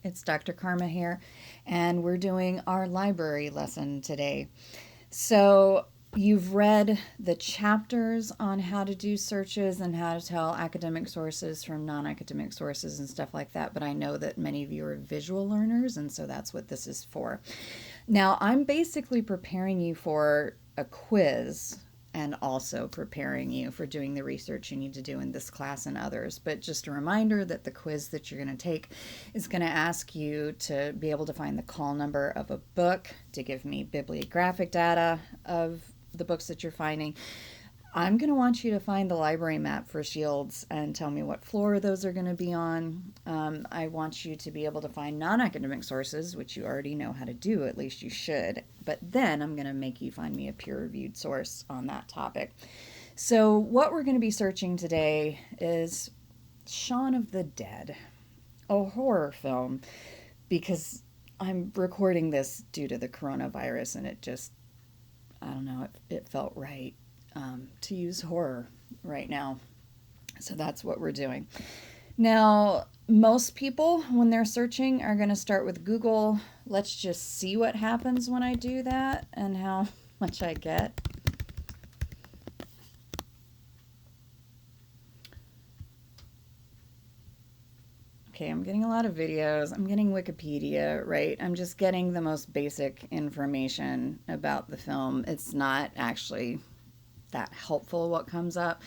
It's Dr. Karma here, and we're doing our library lesson today. So, you've read the chapters on how to do searches and how to tell academic sources from non academic sources and stuff like that, but I know that many of you are visual learners, and so that's what this is for. Now, I'm basically preparing you for a quiz and also preparing you for doing the research you need to do in this class and others. But just a reminder that the quiz that you're going to take is going to ask you to be able to find the call number of a book, to give me bibliographic data of the books that you're finding. I'm going to want you to find the library map for Shields and tell me what floor those are going to be on. I want you to be able to find non-academic sources, which you already know how to do, at least you should. But then I'm going to make you find me a peer-reviewed source on that topic. So what we're going to be searching today is Shaun of the Dead, a horror film, because I'm recording this due to the coronavirus and it just, I don't know, it felt right to use horror right now. So that's what we're doing. Now, most people, when they're searching, are going to start with Google. Let's just see what happens when I do that and how much I get. Okay, I'm getting a lot of videos. I'm getting Wikipedia, right? I'm just getting the most basic information about the film. It's not actually that helpful what comes up.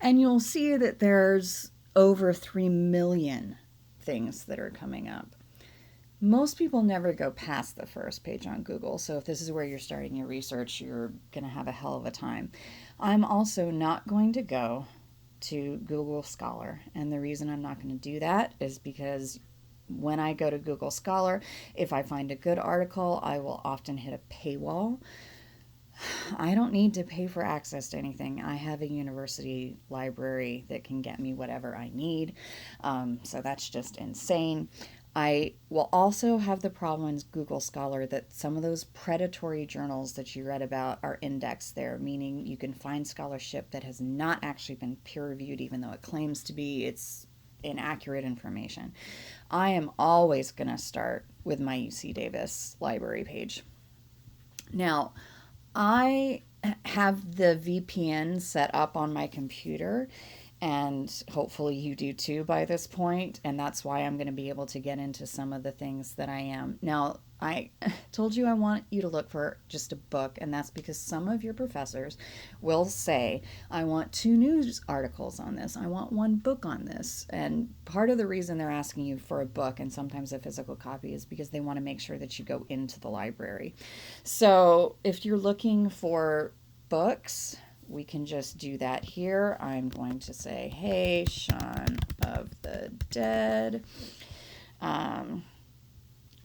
And you'll see that there's over 3 million things that are coming up. Most people never go past the first page on Google, so if this is where you're starting your research, you're going to have a hell of a time. I'm also not going to go to Google Scholar, and the reason I'm not going to do that is because when I go to Google Scholar, if I find a good article, I will often hit a paywall. I don't need to pay for access to anything. I have a university library that can get me whatever I need. So that's just insane. I will also have the problem in Google Scholar that some of those predatory journals that you read about are indexed there, meaning you can find scholarship that has not actually been peer reviewed, even though it claims to be. It's inaccurate information. I am always going to start with my UC Davis library page. Now, I have the VPN set up on my computer, and hopefully you do too by this point, and that's why I'm going to be able to get into some of the things that I am. Now, I told you I want you to look for just a book, and that's because some of your professors will say, I want 2 news articles on this, I want 1 book on this. And part of the reason they're asking you for a book and sometimes a physical copy is because they want to make sure that you go into the library. So if you're looking for books, we can just do that here. I'm going to say, hey, Shaun of the Dead.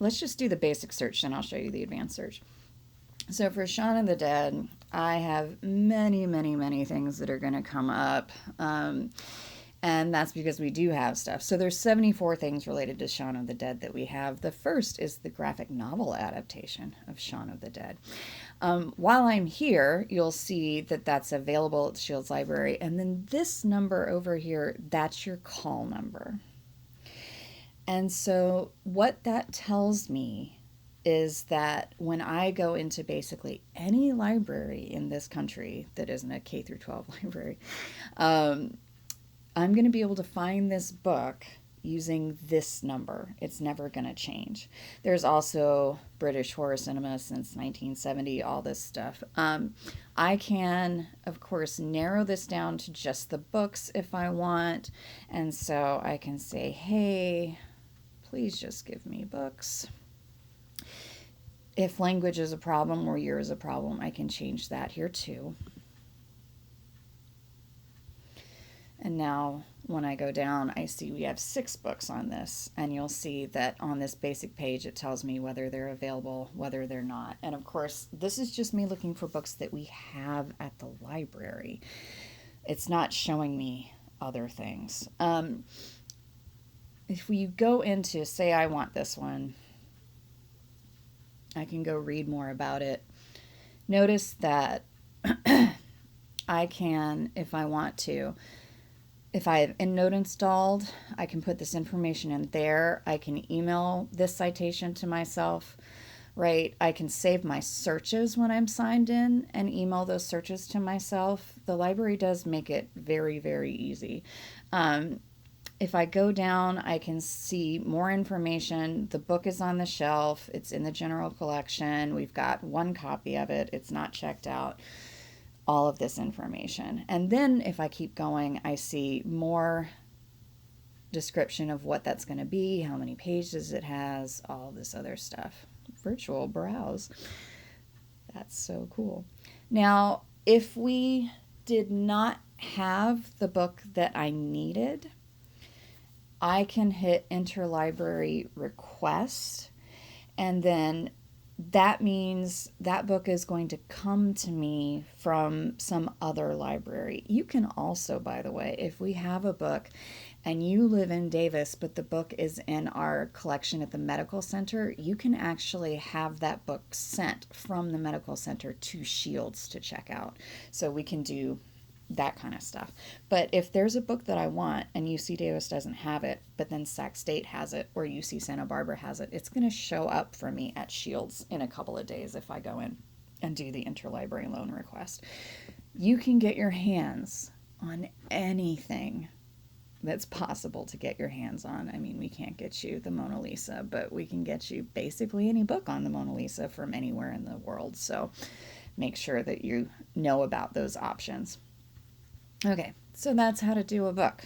Let's just do the basic search, then I'll show you the advanced search. So for Shaun of the Dead, I have many, many, many things that are going to come up. And that's because we do have stuff. So there's 74 things related to Shaun of the Dead that we have. The first is the graphic novel adaptation of Shaun of the Dead. While I'm here, you'll see that that's available at the Shields Library. And then this number over here, that's your call number. And so what that tells me is that when I go into basically any library in this country that isn't a K through 12 library, I'm going to be able to find this book using this number. It's never going to change. There's also British horror cinema since 1970, all this stuff. I can, of course, narrow this down to just the books if I want. And so I can say, hey, please just give me books. If language is a problem or year is a problem, I can change that here too. And now when I go down, I see we have 6 books on this, and you'll see that on this basic page it tells me whether they're available, whether they're not. And of course, this is just me looking for books that we have at the library. It's not showing me other things. If we go into, say I want this one, I can go read more about it. Notice that I can, if I want to, If I have EndNote installed, I can put this information in there. I can email this citation to myself, right? I can save my searches when I'm signed in and email those searches to myself. The library does make it very, very easy. If I go down, I can see more information. The book is on the shelf. It's in the general collection. We've got one copy of it. It's not checked out. All of this information. And then if I keep going, I see more description of what that's going to be, how many pages it has, all this other stuff. Virtual browse. That's so cool. Now, if we did not have the book that I needed, I can hit interlibrary request, and then that means that book is going to come to me from some other library. You can also, by the way, if we have a book and you live in Davis, but the book is in our collection at the medical center, you can actually have that book sent from the medical center to Shields to check out. So we can do that kind of stuff. But if there's a book that I want and UC Davis doesn't have it, but then Sac State has it or UC Santa Barbara has it, it's going to show up for me at Shields in a couple of days if I go in and do the interlibrary loan request. You can get your hands on anything that's possible to get your hands on. I mean, we can't get you the Mona Lisa, but we can get you basically any book on the Mona Lisa from anywhere in the world. So make sure that you know about those options. Okay, so that's how to do a book.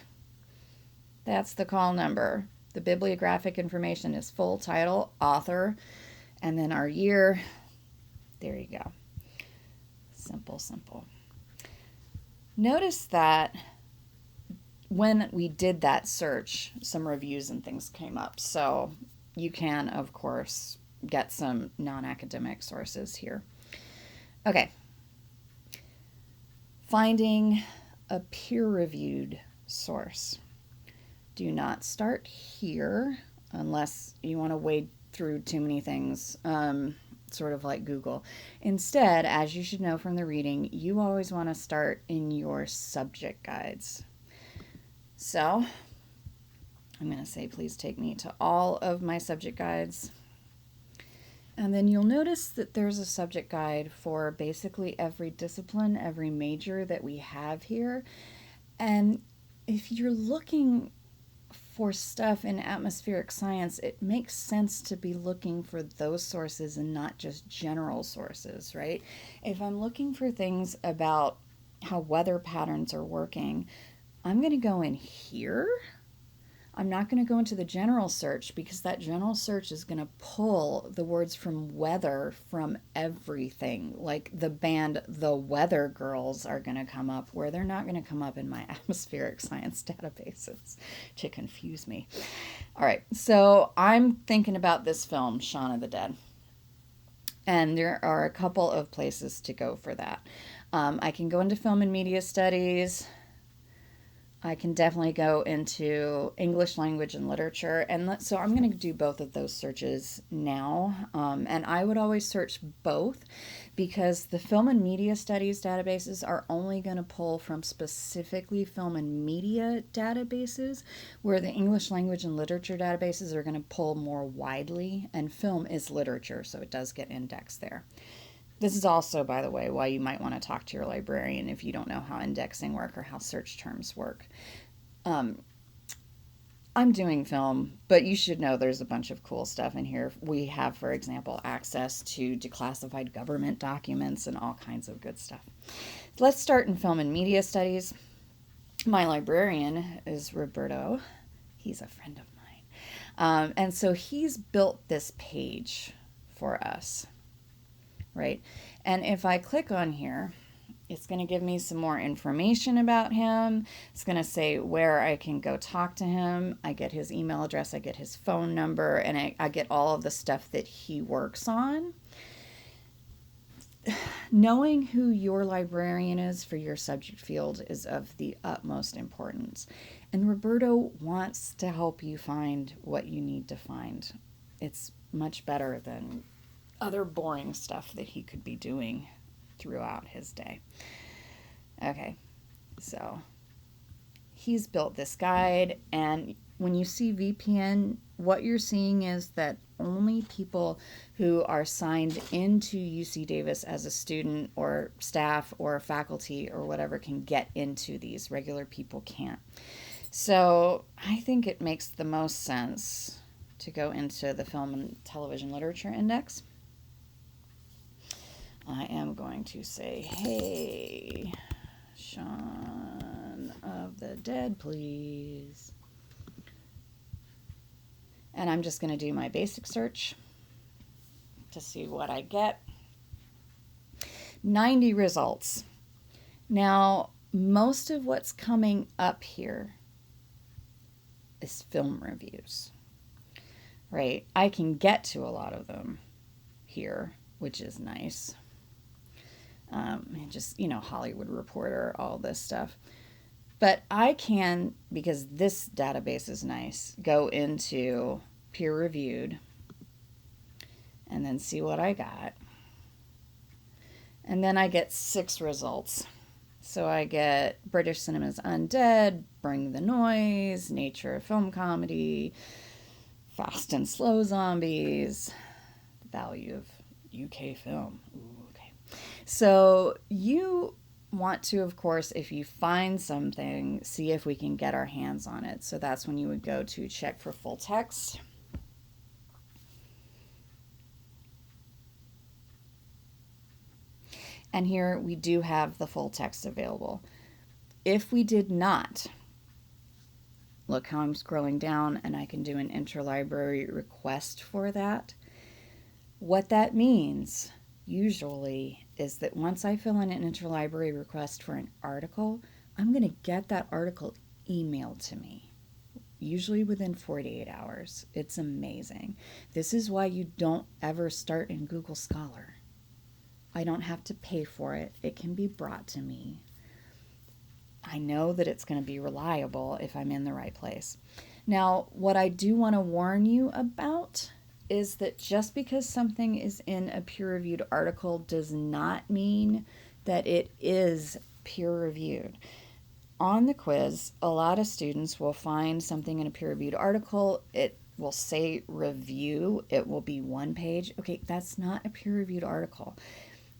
That's the call number. The bibliographic information is full title, author, and then our year. There you go. Simple, simple. Notice that when we did that search, some reviews and things came up. So you can, of course, get some non-academic sources here. Okay. Finding a peer-reviewed source. Do not start here unless you want to wade through too many things, sort of like Google. Instead, as you should know from the reading, you always want to start in your subject guides. So I'm going to say, please take me to all of my subject guides. And then you'll notice that there's a subject guide for basically every discipline, every major that we have here. And if you're looking for stuff in atmospheric science, it makes sense to be looking for those sources and not just general sources, right? If I'm looking for things about how weather patterns are working, I'm going to go in here. I'm not going to go into the general search because that general search is going to pull the words from weather from everything. Like the band The Weather Girls are going to come up where they're not going to come up in my atmospheric science databases to confuse me. All right, so I'm thinking about this film, Shaun of the Dead. And there are a couple of places to go for that. I can go into film and media studies. I can definitely go into English language and literature. And so I'm going to do both of those searches now. And I would always search both because the film and media studies databases are only going to pull from specifically film and media databases, where the English language and literature databases are going to pull more widely. And film is literature, so it does get indexed there. This is also, by the way, why you might want to talk to your librarian if you don't know how indexing work or how search terms work. I'm doing film, but you should know there's a bunch of cool stuff in here. We have, for example, access to declassified government documents and all kinds of good stuff. Let's start in film and media studies. My librarian is Roberto. He's a friend of mine. And so he's built this page for us. Right? And if I click on here, it's going to give me some more information about him. It's going to say where I can go talk to him. I get his email address, I get his phone number, and I get all of the stuff that he works on. Knowing who your librarian is for your subject field is of the utmost importance. And Roberto wants to help you find what you need to find. It's much better than other boring stuff that he could be doing throughout his day. Okay, so he's built this guide, and when you see VPN, what you're seeing is that only people who are signed into UC Davis as a student or staff or faculty or whatever can get into these. Regular people can't. So I think it makes the most sense to go into the Film and Television Literature Index. I am going to say, hey, Shaun of the Dead, please. And I'm just going to do my basic search to see what I get. 90 results. Now, most of what's coming up here is film reviews, right? I can get to a lot of them here, which is nice. And just, Hollywood Reporter, all this stuff. But I can, because this database is nice, go into peer-reviewed and then see what I got. And then I get 6 results. So I get British Cinema's Undead, Bring the Noise, Nature of Film Comedy, Fast and Slow Zombies, the Value of UK Film. Ooh, okay. So you want to, of course, if you find something, see if we can get our hands on it. So that's when you would go to check for full text. And here we do have the full text available. If we did not, look how I'm scrolling down, and I can do an interlibrary request for that. What that means usually is that once I fill in an interlibrary request for an article, I'm going to get that article emailed to me, usually within 48 hours. It's amazing. This is why you don't ever start in Google Scholar. I don't have to pay for it. It can be brought to me. I know that it's going to be reliable if I'm in the right place. Now, what I do want to warn you about is that just because something is in a peer-reviewed article does not mean that it is peer-reviewed. On the quiz, a lot of students will find something in a peer-reviewed article. It will say review. It will be 1 page. Okay, that's not a peer-reviewed article.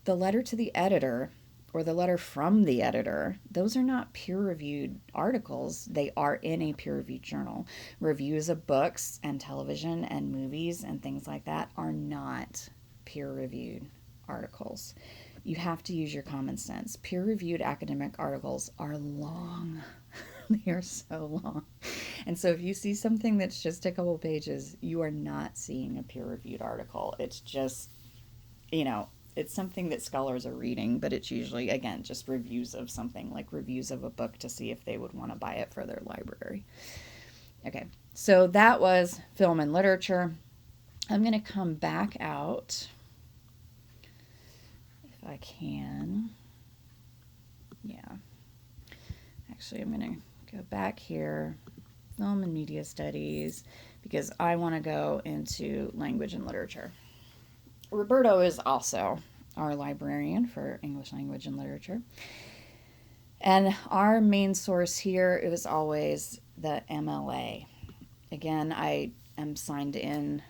The letter to the editor or the letter from the editor, those are not peer-reviewed articles. They are in a peer-reviewed journal. Reviews of books and television and movies and things like that are not peer-reviewed articles. You have to use your common sense. Peer-reviewed academic articles are long. They are so long. And so if you see something that's just a couple pages, you are not seeing a peer-reviewed article. It's just, it's something that scholars are reading, but it's usually, again, just reviews of something, like reviews of a book to see if they would want to buy it for their library. Okay, so that was film and literature. I'm going to come back out, if I can. Yeah. Actually, I'm going to go back here, film and media studies, because I want to go into language and literature. Roberto is also our librarian for English language and literature. And our main source here is always the MLA. Again, I am signed in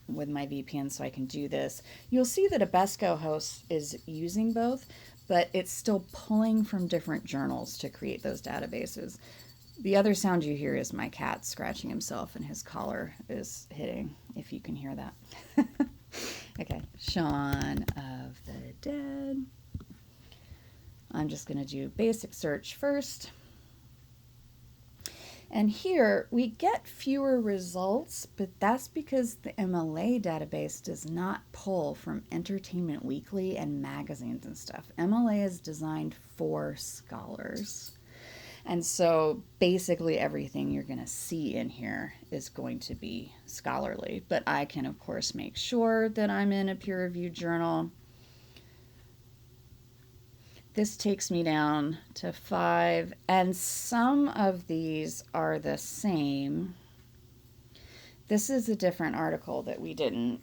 with my VPN so I can do this. You'll see that Abesco host is using both, but it's still pulling from different journals to create those databases. The other sound you hear is my cat scratching himself and his collar is hitting, if you can hear that. Okay, Shaun of the Dead. I'm just going to do basic search first. And here we get fewer results, but that's because the MLA database does not pull from Entertainment Weekly and magazines and stuff. MLA is designed for scholars. And so basically everything you're going to see in here is going to be scholarly. But I can, of course, make sure that I'm in a peer-reviewed journal. This takes me down to 5, and some of these are the same. This is a different article that we didn't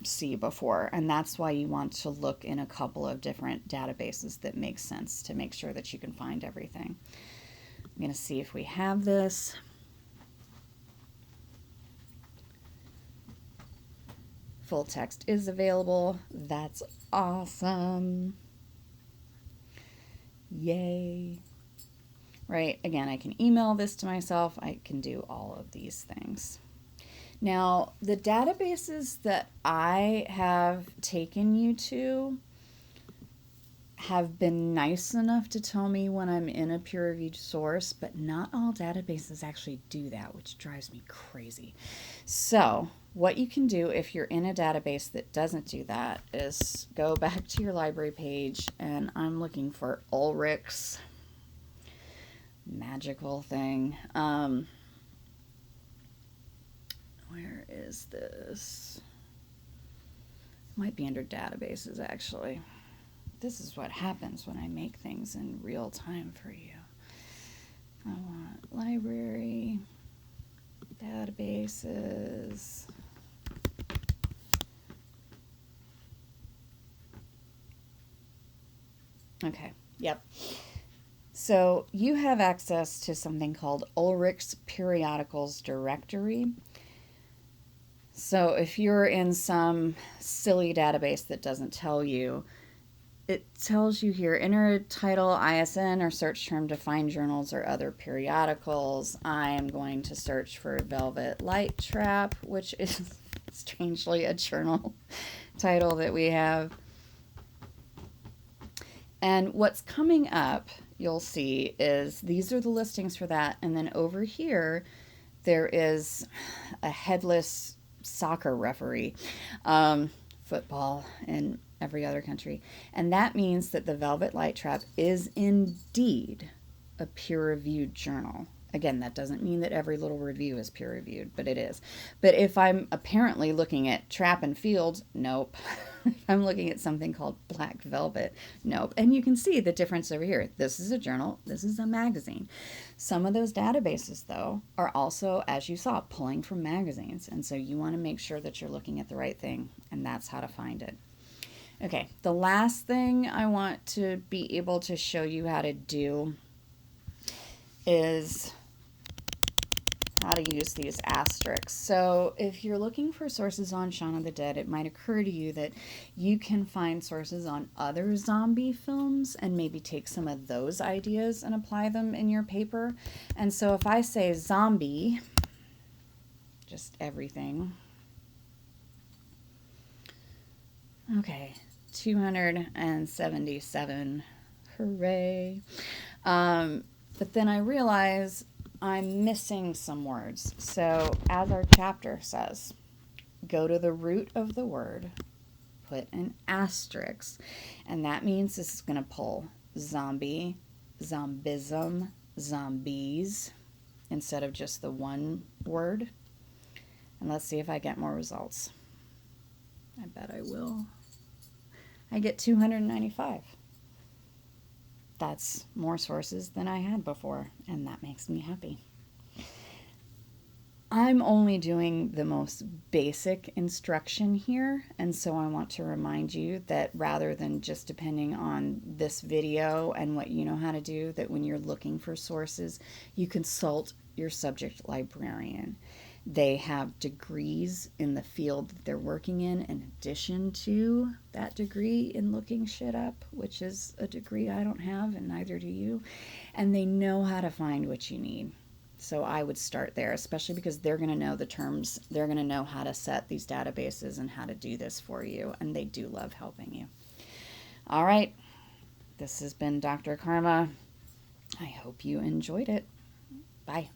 see before, and that's why you want to look in a couple of different databases that make sense to make sure that you can find everything. I'm going to see if we have this. Full text is available. That's awesome. Yay. Right, again, I can email this to myself. I can do all of these things. Now, the databases that I have taken you to have been nice enough to tell me when I'm in a peer-reviewed source, but not all databases actually do that, which drives me crazy. So what you can do if you're in a database that doesn't do that is go back to your library page, and I'm looking for Ulrich's magical thing. Where is this? It might be under databases, actually. This is what happens when I make things in real time for you. I want library, databases. Okay, yep. So you have access to something called Ulrich's Periodicals Directory. So if you're in some silly database that doesn't tell you, it tells you here, enter a title, ISN, or search term to find journals or other periodicals. I am going to search for Velvet Light Trap, which is strangely a journal title that we have. And what's coming up, you'll see, is these are the listings for that. And then over here, there is a headless soccer referee, football in every other country. And that means that the Velvet Light Trap is indeed a peer-reviewed journal. Again, that doesn't mean that every little review is peer-reviewed, but it is. But if I'm apparently looking at Trap and Field, nope. If I'm looking at something called Black Velvet, nope. And you can see the difference over here. This is a journal, this is a magazine. Some of those databases, though, are also, as you saw, pulling from magazines. And so you want to make sure that you're looking at the right thing, and that's how to find it. Okay, the last thing I want to be able to show you how to do is how to use these asterisks. So if you're looking for sources on Shaun of the Dead, it might occur to you that you can find sources on other zombie films and maybe take some of those ideas and apply them in your paper. And so if I say zombie, just everything. Okay, 277, hooray. But then I realize I'm missing some words. So as our chapter says, go to the root of the word, put an asterisk, and that means this is going to pull zombie, zombism, zombies, instead of just the one word. And let's see if I get more results. I bet I will. I get 295. That's more sources than I had before, and that makes me happy. I'm only doing the most basic instruction here, and so I want to remind you that rather than just depending on this video and what you know how to do, that when you're looking for sources, you consult your subject librarian. They have degrees in the field that they're working in addition to that degree in looking shit up, which is a degree I don't have and neither do you. And they know how to find what you need. So I would start there, especially because they're going to know the terms. They're going to know how to set these databases and how to do this for you. And they do love helping you. All right. This has been Dr. Karma. I hope you enjoyed it. Bye.